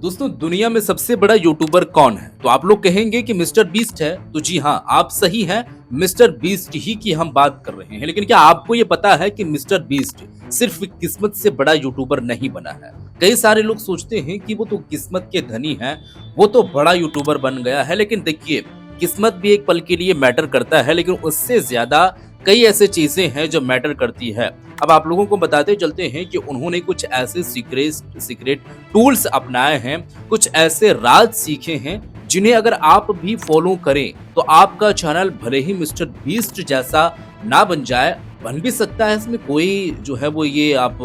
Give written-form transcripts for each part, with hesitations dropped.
दोस्तों दुनिया में सबसे बड़ा यूट्यूबर कौन है? तो आप लोग कहेंगे कि मिस्टर बीस्ट है। तो जी हाँ, आप सही हैं। मिस्टर बीस्ट ही की हम बात कर रहे हैं। लेकिन क्या आपको ये पता है कि मिस्टर बीस्ट सिर्फ किस्मत से बड़ा यूट्यूबर नहीं बना है? कई सारे लोग सोचते हैं कि वो तो किस्मत के धनी हैं, वो तो बड़ा यूट्यूबर बन गया है। लेकिन देखिए, किस्मत भी एक पल के लिए मैटर करता है, लेकिन उससे ज्यादा कई ऐसे चीजें हैं जो मैटर करती है। अब आप लोगों को बताते चलते हैं कि उन्होंने कुछ ऐसे सीक्रेट टूल्स अपनाए हैं, कुछ ऐसे राज सीखे हैं जिन्हें अगर आप भी फॉलो करें तो आपका चैनल भले ही मिस्टर बीस्ट जैसा ना बन जाए, बन भी सकता है। इसमें कोई जो है वो ये आप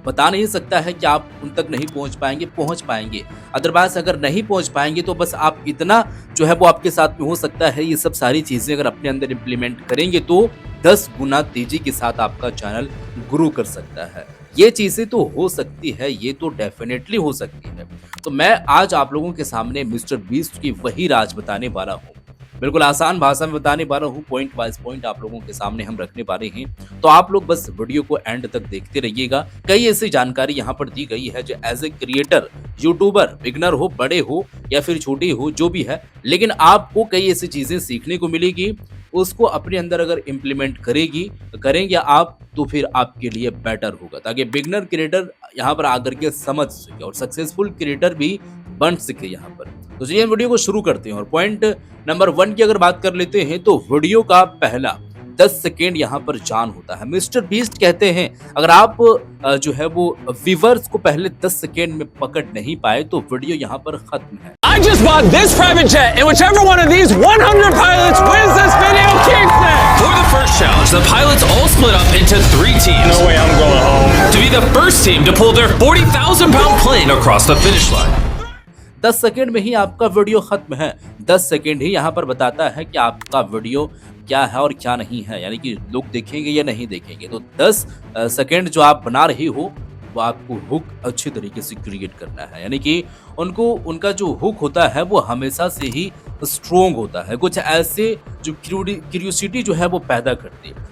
बता नहीं सकता है कि आप उन तक नहीं पहुंच पाएंगे। अदरवाइज अगर नहीं पहुंच पाएंगे तो बस आप इतना जो है वो आपके साथ में हो सकता है। ये सब सारी चीजें अगर अपने अंदर इम्प्लीमेंट करेंगे तो 10 गुना तेजी के साथ आपका चैनल ग्रो कर सकता है। ये चीजें तो हो सकती है, ये तो डेफिनेटली हो सकती है। तो मैं आज आप लोगों के सामने मिस्टर बीस्ट की वही राज बताने वाला हूँ। बिल्कुल आसान भाषा में बताने वाला हूँ, पॉइंट वाइज पॉइंट आप लोगों के सामने हम रखने वाले हैं। तो आप लोग बस वीडियो को एंड तक देखते रहिएगा। कई ऐसी जानकारी यहाँ पर दी गई है जो as a creator, YouTuber, beginner हो, बड़े हो या फिर छोटे हो, जो भी है, लेकिन आपको कई ऐसी चीजें सीखने को मिलेगी। उसको अपने अंदर अगर इम्प्लीमेंट करेंगे आप, तो फिर आपके लिए बेटर होगा, ताकि बिगनर क्रिएटर यहाँ पर आकर के समझ सके और सक्सेसफुल क्रिएटर भी बन सके यहाँ पर। तो चलिए वीडियो को शुरू करते हैं। और पॉइंट नंबर 1 की अगर बात कर लेते हैं तो वीडियो का पहला 10 सेकेंड यहाँ पर जान होता है। मिस्टर बीस्ट कहते हैं अगर आप जो है वो व्यूअर्स को पहले 10 सेकेंड में पकड़ नहीं पाए तो वीडियो यहाँ पर खत्म है। I just bought this private jet, and whichever one of these 100 pilots wins this video keeps it! For the first challenge, the pilots all split up into 3 teams. No way I'm going home. To be the first team to pull their 40,000-pound plane across the finish line. 10 second में ही आपका video खत्म है। 10 second ही यहाँ पर बताता है कि आपका वीडियो क्या है और क्या नहीं है, यानी कि लोग देखेंगे या नहीं देखेंगे। तो 10 सेकेंड जो आप बना रहे हो वो आपको हुक अच्छे तरीके से क्रिएट करना है, यानी कि उनका जो हुक होता है वो हमेशा से ही स्ट्रोंग होता है। कुछ ऐसे जो क्यूरियोसिटी जो है वो पैदा करती है।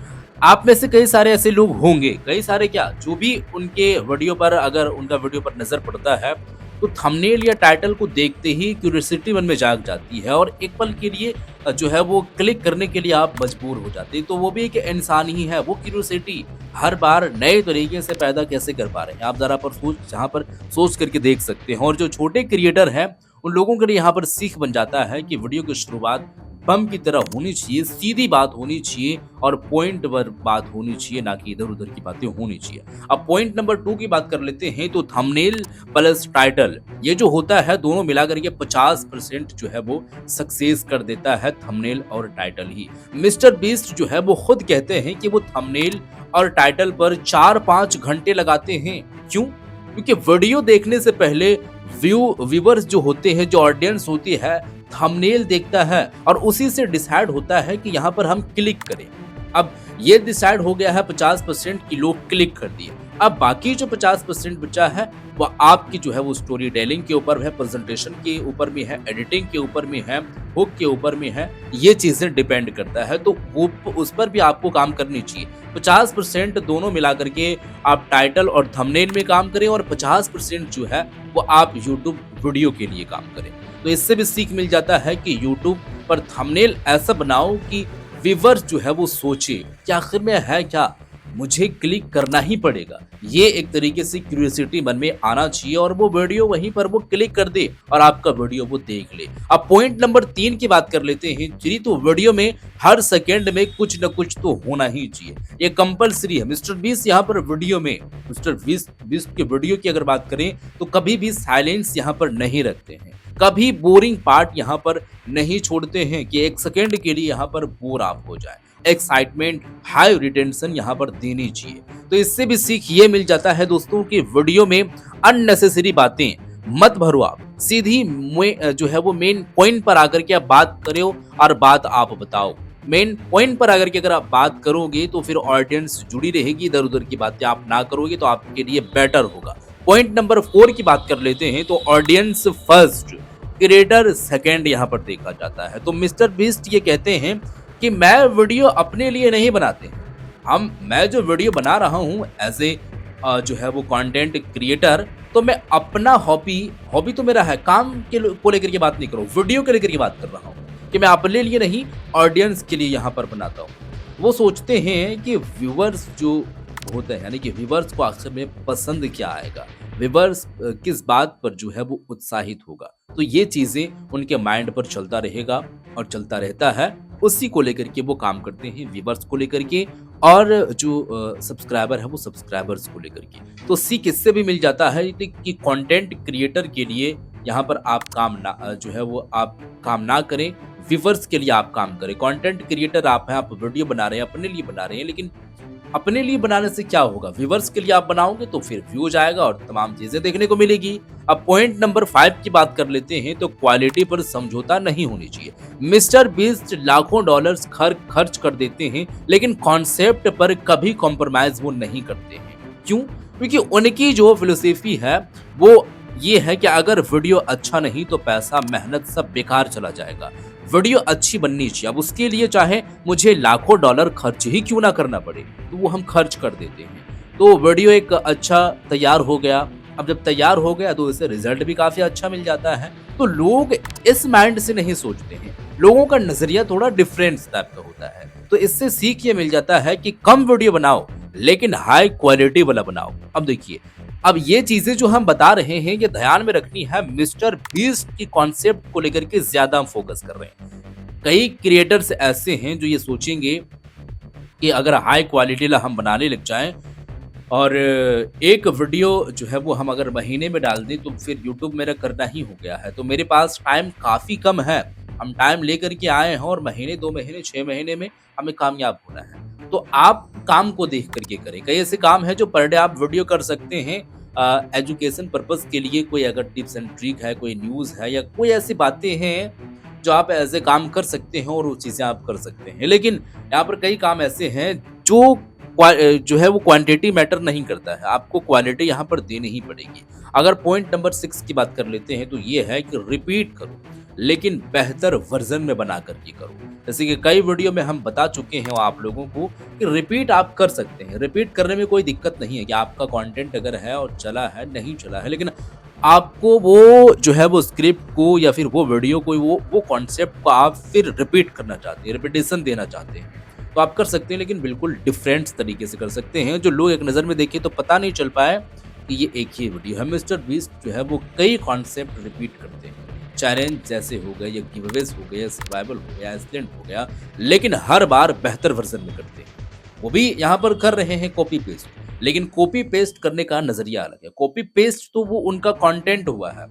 आप में से कई सारे ऐसे लोग होंगे, कई सारे क्या, जो भी उनके वीडियो पर अगर उनका वीडियो पर नजर पड़ता है तो थंबनेल या टाइटल को देखते ही क्यूरियोसिटी मन में जाग जाती है और एक पल के लिए जो है वो क्लिक करने के लिए आप मजबूर हो जाते हैं। तो वो भी एक इंसान ही है। वो क्यूरियोसिटी हर बार नए तरीके से पैदा कैसे कर पा रहे हैं, आप जरा पर जहाँ पर सोच करके देख सकते हैं। और जो छोटे क्रिएटर हैं उन लोगों के लिए यहाँ पर सीख बन जाता है कि वीडियो की शुरुआत बम की तरह होनी चाहिए, सीधी बात होनी चाहिए और पॉइंट पर बात होनी चाहिए, ना कि इधर उधर की बातें होनी चाहिए। अब पॉइंट नंबर 2 की बात कर लेते हैं तो थंबनेल प्लस टाइटल, ये जो होता है दोनों मिलाकर के 50% जो है वो सक्सेस कर देता है, थंबनेल और टाइटल ही। मिस्टर बीस्ट जो है वो खुद कहते हैं कि वो थंबनेल और टाइटल पर 4-5 घंटे लगाते हैं। क्यों? क्योंकि वीडियो देखने से पहले व्यूअर्स जो होते हैं, जो ऑडियंस होती है, थंबनेल देखता है और उसी से डिसाइड होता है कि यहाँ पर हम क्लिक करें। अब ये डिसाइड हो गया है 50% की लोग क्लिक कर दिए। अब बाकी जो 50% बचा है वो आपकी जो है वो स्टोरी टेलिंग के ऊपर है, प्रेजेंटेशन के ऊपर में है, एडिटिंग के ऊपर में है, हुक के ऊपर में है। ये चीजें डिपेंड करता है, तो वो उस पर भी आपको काम करनी चाहिए। 50% दोनों मिलाकर के आप टाइटल और थंबनेल में काम करें और 50% जो है वो आप यूट्यूब वीडियो के लिए काम करें। तो इससे भी सीख मिल जाता है कि यूट्यूब पर थंबनेल ऐसा बनाओ कि व्यूअर्स जो है वो सोचे कि आखिर में है क्या, मुझे क्लिक करना ही पड़ेगा। ये एक तरीके से क्यूरियोसिटी मन में आना चाहिए और वो वीडियो वहीं पर वो क्लिक कर दे और आपका वीडियो वो देख ले। अब पॉइंट नंबर 3 की बात कर लेते हैं। चलिए, तो वीडियो में हर सेकेंड में कुछ न कुछ तो होना ही चाहिए, ये कंपलसरी है। मिस्टर बीस्ट यहाँ पर वीडियो में, मिस्टर बीस्ट के वीडियो की अगर बात करें तो कभी भी साइलेंस यहाँ पर नहीं रखते हैं, कभी बोरिंग पार्ट यहाँ पर नहीं छोड़ते हैं कि 1 सेकेंड के लिए यहाँ पर बोर आप हो जाए। एक्साइटमेंट, हाई रिटेंशन यहाँ पर देनी चाहिए। तो इससे भी सीख ये मिल जाता है दोस्तों कि वीडियो में अननेसेसरी बातें मत भरो, आप सीधी जो है वो मेन पॉइंट पर आकर के आप बात करो और बात आप बताओ। मेन पॉइंट पर आकर के अगर आप बात करोगे तो फिर ऑडियंस जुड़ी रहेगी, इधर उधर की बातें आप ना करोगे तो आपके लिए बेटर होगा। पॉइंट नंबर 4 की बात कर लेते हैं तो ऑडियंस फर्स्ट, क्रिएटर सेकंड यहाँ पर देखा जाता है। तो मिस्टर बीस्ट ये कहते हैं कि मैं वीडियो अपने लिए नहीं बनाते, मैं जो वीडियो बना रहा हूँ एज ए जो है वो कंटेंट क्रिएटर, तो मैं अपना हॉबी तो मेरा है, काम को लेकर के बात नहीं कर रहा हूँ, वीडियो को लेकर के बात कर रहा हूँ कि मैं अपने लिए नहीं ऑडियंस के लिए यहाँ पर बनाता हूँ। वो सोचते हैं कि व्यूअर्स जो होते हैं, यानी कि व्यूअर्स को आखिर में पसंद क्या आएगा, व्यूअर्स किस बात पर जो है वो उत्साहित होगा। तो ये चीज़ें उनके माइंड पर चलता रहेगा और चलता रहता है, उसी को लेकर के वो काम करते हैं, व्यूअर्स को लेकर के और जो सब्सक्राइबर है वो सब्सक्राइबर्स को लेकर के। तो सीख इससे भी मिल जाता है कि कंटेंट क्रिएटर के लिए यहाँ पर आप काम ना जो है वो आप काम ना करें, व्यूअर्स के लिए आप काम करें। कंटेंट क्रिएटर आप हैं, आप वीडियो बना रहे हैं, अपने लिए बना रहे हैं, लेकिन अपने लिए बनाने से क्या होगा, व्यूअर्स के लिए आप बनाओगे तो फिर व्यूज आएगा और तमाम चीजें देखने को मिलेगी। अब पॉइंट नंबर 5 की बात कर लेते हैं, तो क्वालिटी पर समझौता नहीं होनी चाहिए। मिस्टर बीस्ट लाखों डॉलर्स खर्च कर देते हैं, लेकिन कॉन्सेप्ट पर कभी कॉम्प्रोमाइज वो नहीं करते हैं। क्यों? क्योंकि उनकी जो फिलोसफी है वो ये है कि अगर वीडियो अच्छा नहीं तो पैसा मेहनत सब बेकार चला जाएगा, वीडियो अच्छी बननी चाहिए। अब उसके लिए चाहे मुझे लाखों डॉलर खर्च ही क्यों ना करना पड़े, तो वो हम खर्च कर देते हैं। तो वीडियो एक अच्छा तैयार हो गया, अब जब तैयार हो गया तो इससे रिजल्ट भी काफी अच्छा मिल जाता है। तो लोग इस माइंड से नहीं सोचते हैं, लोगों का नजरिया थोड़ा डिफरेंट टाइप का होता है। तो इससे सीख ये मिल जाता है कि कम वीडियो बनाओ लेकिन हाई क्वालिटी वाला बनाओ। अब देखिए, अब ये चीजें जो हम बता रहे हैं ये ध्यान में रखनी है, मिस्टर बीस्ट की कॉन्सेप्ट को लेकर के ज्यादा हम फोकस कर रहे हैं। कई क्रिएटर्स ऐसे हैं जो ये सोचेंगे कि अगर हाई क्वालिटी ला हम बनाने लग जाएं और एक वीडियो जो है वो हम अगर महीने में डाल दें तो फिर यूट्यूब मेरा करना ही हो गया है, तो मेरे पास टाइम काफ़ी कम है, हम टाइम लेकर के आए हैं और महीने 2 महीने 6 महीने में हमें कामयाब होना है। तो आप काम को देख करके करें। कई ऐसे काम है जो पर डे आप वीडियो कर सकते हैं एजुकेशन पर्पज़ के लिए, कोई अगर टिप्स एंड ट्रिक है, कोई न्यूज़ है या कोई ऐसी बातें हैं जो आप ऐसे काम कर सकते हैं और वो चीज़ें आप कर सकते हैं। लेकिन यहाँ पर कई काम ऐसे हैं जो है वो क्वांटिटी मैटर नहीं करता है, आपको क्वालिटी यहाँ पर देनी ही पड़ेगी। अगर पॉइंट नंबर 6 की बात कर लेते हैं तो ये है कि रिपीट करो लेकिन बेहतर वर्जन में बना करके करो। जैसे कि कई वीडियो में हम बता चुके हैं आप लोगों को कि रिपीट आप कर सकते हैं, रिपीट करने में कोई दिक्कत नहीं है कि आपका कंटेंट अगर है और चला है नहीं चला है, लेकिन आपको वो जो है वो स्क्रिप्ट को या फिर वो वीडियो को वो कॉन्सेप्ट को आप फिर रिपीट करना चाहते हैं, रिपीटेशन देना चाहते हैं, तो आप कर सकते हैं, लेकिन बिल्कुल डिफरेंट तरीके से कर सकते हैं जो लोग एक नज़र में देखें तो पता नहीं चल पाए कि ये एक ही वीडियो है। मिस्टर बीस्ट जो है वो कई कॉन्सेप्ट रिपीट करते हैं, चैलेंज जैसे हो गए या गिवअवेज हो गए, सर्वाइवल हो गया, एक्सीडेंट हो गया, लेकिन हर बार बेहतर वर्जन में करते हैं। वो भी यहाँ पर कर रहे हैं कॉपी पेस्ट, लेकिन कॉपी पेस्ट करने का नजरिया अलग है। कॉपी पेस्ट तो वो उनका कंटेंट हुआ है,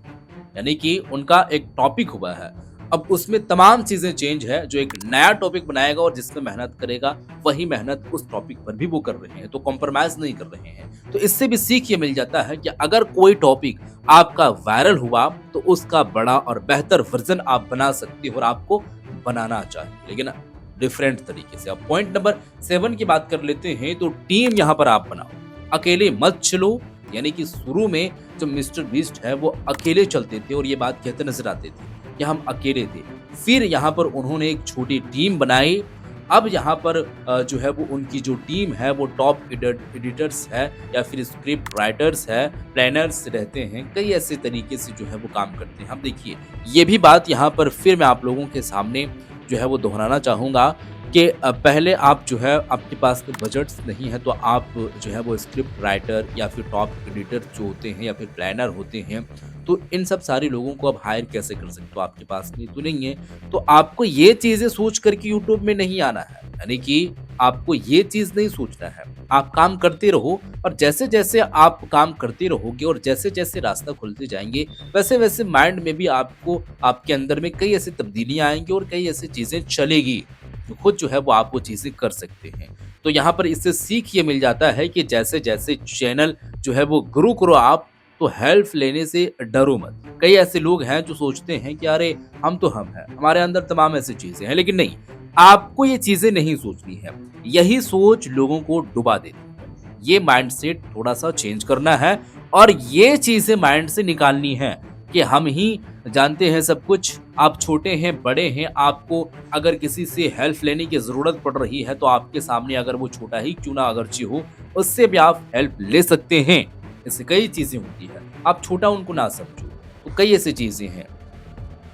यानी कि उनका एक टॉपिक हुआ है, अब उसमें तमाम चीजें चेंज है। जो एक नया टॉपिक बनाएगा और जिसमें मेहनत करेगा वही मेहनत उस टॉपिक पर भी वो कर रहे हैं, तो कॉम्प्रोमाइज नहीं कर रहे हैं। तो इससे भी सीख ये मिल जाता है कि अगर कोई टॉपिक आपका वायरल हुआ तो उसका बड़ा और बेहतर वर्जन आप बना सकते हो और आपको बनाना चाहिए, लेकिन डिफरेंट तरीके से। अब पॉइंट नंबर 7 की बात कर लेते हैं, तो टीम यहाँ पर आप बनाओ, अकेले मत चलो। यानी कि शुरू में जो मिस्टर बीस्ट है वो अकेले चलते थे और ये बात कहते नजर आते थे कि हम अकेले थे, फिर यहाँ पर उन्होंने एक छोटी टीम बनाई। अब यहाँ पर जो है वो उनकी जो टीम है वो टॉप एडिटर्स है या फिर स्क्रिप्ट राइटर्स है, प्लानर्स रहते हैं, कई ऐसे तरीके से जो है वो काम करते हैं। अब देखिए, ये भी बात यहाँ पर फिर मैं आप लोगों के सामने जो है वो दोहराना चाहूँगा कि पहले आप जो है आपके पास बजट्स नहीं है तो आप जो है वो स्क्रिप्ट राइटर या फिर टॉप एडिटर जो होते हैं या फिर प्लानर होते हैं, तो इन सब सारे लोगों को आप हायर कैसे कर सकते हो, आपके पास नहीं तो नहीं है। तो आपको ये चीज़ें सोच करके यूट्यूब में नहीं आना है, यानी कि आपको ये चीज़ नहीं सोचना है। आप काम करते रहो और जैसे जैसे आप काम करते रहोगे और जैसे जैसे रास्ता खुलते जाएंगे वैसे वैसे माइंड में भी आपको आपके अंदर में कई ऐसी तब्दीलियाँ आएंगी और कई ऐसी चीज़ें चलेगी जो खुद जो है वो आप वो चीज़ें कर सकते हैं। तो यहाँ पर इससे सीख ये मिल जाता है कि जैसे जैसे चैनल जो है वो ग्रो करो आप, तो हेल्प लेने से डरो मत। कई ऐसे लोग हैं जो सोचते हैं कि अरे हम तो हम हैं, हमारे अंदर तमाम ऐसी चीज़ें हैं, लेकिन नहीं, आपको ये चीज़ें नहीं सोचनी है। यही सोच लोगों को डुबा देती है। ये माइंडसेट थोड़ा सा चेंज करना है और ये चीज़ें माइंड से निकालनी है कि हम ही जानते हैं सब कुछ, आप छोटे हैं, बड़े हैं, आपको अगर किसी से हेल्प लेने की ज़रूरत पड़ रही है तो आपके सामने अगर वो छोटा ही क्यों ना अगरचे हो, उससे भी आप हेल्प ले सकते हैं। इससे कई चीज़ें होती हैं, आप छोटा उनको ना समझो, तो कई ऐसी चीज़ें हैं,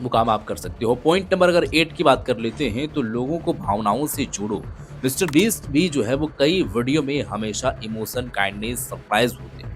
वो काम आप कर सकते हो। पॉइंट नंबर अगर 8 की बात कर लेते हैं तो लोगों को भावनाओं से जोड़ो। मिस्टर बीस्ट भी जो है वो कई वीडियो में हमेशा इमोशन, काइंडनेस, सरप्राइज़ होते हैं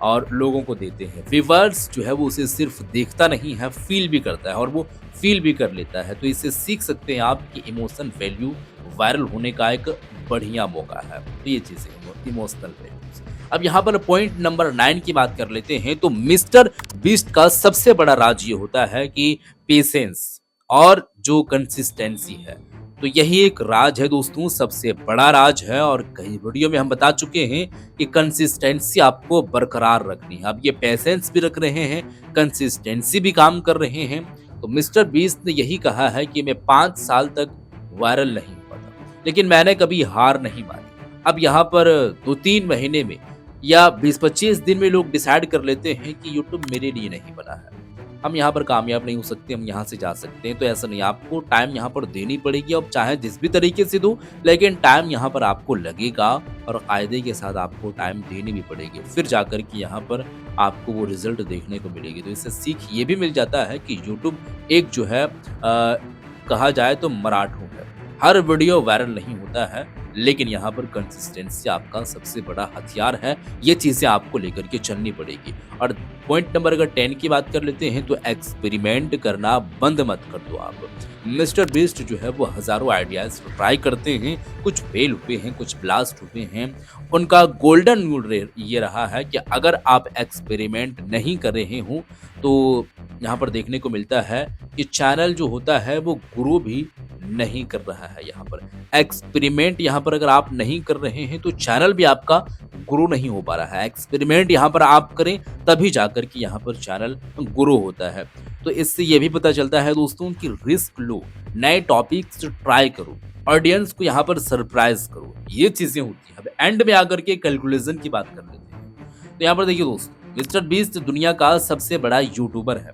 और लोगों को देते हैं। व्यूअर्स जो है वो उसे सिर्फ देखता नहीं है, फ़ील भी करता है और वो फ़ील भी कर लेता है। तो इससे सीख सकते हैं आप कि इमोशन वैल्यू वायरल होने का एक बढ़िया मौका है। तो ये चीज़ें हैं इमोशनल वैल्यूज़। अब यहाँ पर पॉइंट नंबर 9 की बात कर लेते हैं तो मिस्टर बीस्ट का सबसे बड़ा राज ये होता है कि पेशेंस और जो कंसिस्टेंसी है। तो यही एक राज है दोस्तों, सबसे बड़ा राज है और कई वीडियो में हम बता चुके हैं कि कंसिस्टेंसी आपको बरकरार रखनी है। अब ये पेशेंस भी रख रहे हैं, कंसिस्टेंसी भी काम कर रहे हैं। तो मिस्टर बीस्ट ने यही कहा है कि मैं 5 साल तक वायरल नहीं हुआ था, लेकिन मैंने कभी हार नहीं मानी। अब यहाँ पर 2-3 महीने में या 20-25 दिन में लोग डिसाइड कर लेते हैं कि यूट्यूब मेरे लिए नहीं बना है, हम यहाँ पर कामयाब नहीं हो सकते, हम यहाँ से जा सकते हैं। तो ऐसा नहीं, आपको टाइम यहाँ पर देनी पड़ेगी। अब चाहे जिस भी तरीके से दो, लेकिन टाइम यहाँ पर आपको लगेगा और कायदे के साथ आपको टाइम देनी भी पड़ेगी, फिर जाकर के यहाँ पर आपको वो रिजल्ट देखने को मिलेगी। तो इससे सीख ये भी मिल जाता है कि यूट्यूब एक जो है कहा जाए तो मराठों है, हर वीडियो वायरल नहीं होता है, लेकिन यहाँ पर कंसिस्टेंसी आपका सबसे बड़ा हथियार है। ये चीज़ें आपको लेकर के चलनी पड़ेगी। और पॉइंट नंबर अगर 10 की बात कर लेते हैं तो एक्सपेरिमेंट करना बंद मत कर दो आप। मिस्टर बीस्ट जो है वो हज़ारों आइडियाज़ ट्राई करते हैं, कुछ फेल हुए हैं, कुछ ब्लास्ट हुए हैं। उनका गोल्डन रूल ये रहा है कि अगर आप एक्सपेरिमेंट नहीं कर रहे हो तो यहाँ पर देखने को मिलता है कि चैनल जो होता है वो ग्रो भी नहीं कर रहा है। यहाँ पर एक्सपेरिमेंट यहाँ पर अगर आप नहीं कर रहे हैं तो चैनल भी आपका ग्रो नहीं हो पा रहा है। एक्सपेरिमेंट यहाँ पर आप करें तभी जाकर के यहाँ पर चैनल ग्रो होता है। तो इससे ये भी पता चलता है दोस्तों कि रिस्क लो, नए टॉपिक्स ट्राई करो, ऑडियंस को यहाँ पर सरप्राइज करो, ये चीजें होती है। अब एंड में आकर के कैलकुलेशन की बात कर लेते हैं तो यहाँ पर देखिए दोस्तों, मिस्टर बीस्ट दुनिया का सबसे बड़ा यूट्यूबर है।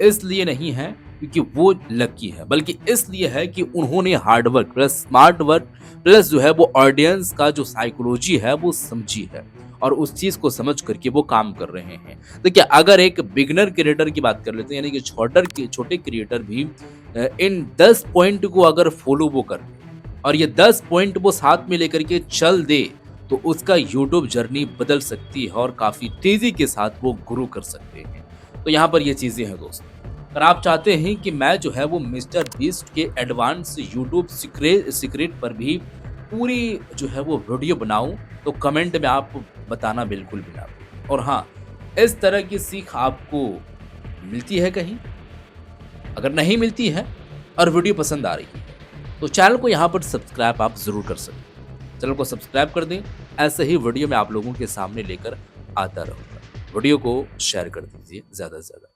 इसलिए नहीं है क्योंकि वो लकी है, बल्कि इसलिए है कि उन्होंने hard work plus smart work plus जो है वो ऑडियंस का जो साइकोलॉजी है वो समझी है और उस चीज को समझ करके वो काम कर रहे हैं। देखिए अगर एक बिगनर क्रिएटर की बात कर लेते हैं, यानी कि छोटे क्रिएटर भी इन 10 पॉइंट को अगर फॉलो वो कर और ये 10 पॉइंट वो साथ में लेकर के चल दे तो उसका यूट्यूब जर्नी बदल सकती है और काफी तेजी के साथ वो ग्रो कर सकते हैं। तो यहाँ पर ये चीजें हैं दोस्तों। अगर आप चाहते हैं कि मैं जो है वो मिस्टर बीस्ट के एडवांस यूट्यूब सीक्रेट पर भी पूरी जो है वो वीडियो बनाऊं तो कमेंट में आप बताना बिल्कुल भी ना भूलें। और हाँ, इस तरह की सीख आपको मिलती है कहीं? अगर नहीं मिलती है और वीडियो पसंद आ रही है तो चैनल को यहाँ पर सब्सक्राइब आप जरूर कर सकते हैं। चैनल को सब्सक्राइब कर दें, ऐसे ही वीडियो मैं आप लोगों के सामने लेकर आता रहूँगा। वीडियो को शेयर कर दीजिए ज़्यादा से ज़्यादा।